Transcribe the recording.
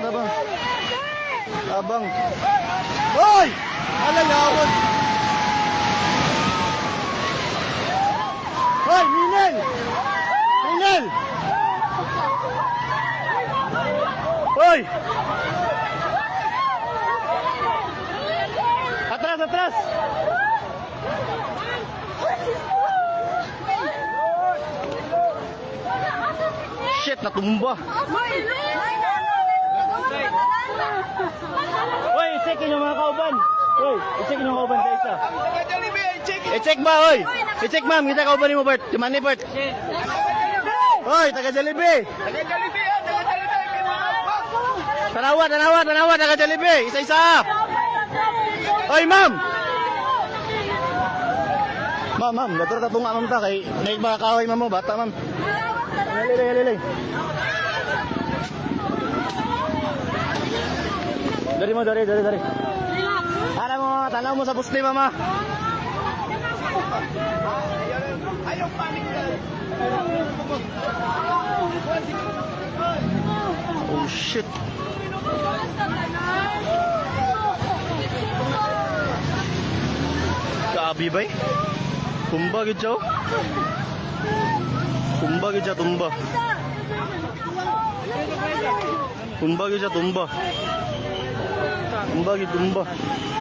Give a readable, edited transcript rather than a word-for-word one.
tabang. Tabang. Hoy! Alalawan. Hoy, Minel! Minel! Hoy! Atras, atras! Shit, natumba. Hoy, i-check yung mga kauban. Hoy, i-check yung kauban sa isa. I-check ba, hoy? I-check ma'am, kita kauban ni mo, Bert. Di man ni Bert. Hoy, taga Jollibee. Tanawa, tanawa, tanawa, taga Jollibee. Isa-isa. Hoy, ma'am. Ma'am, ma'am, dato ta tunga ma'am ta kay naik mga kahoy ma'am mo, bata ma'am. Lili. Dari mo, dari. Para mo, tanaw mo sa puste mama. Ayaw panik ka. Oh shit. Kabi bay? Tumba gid siya. Tumba gid siya, tumba. Tumba gid siya, tumba. Tumba gid, tumba.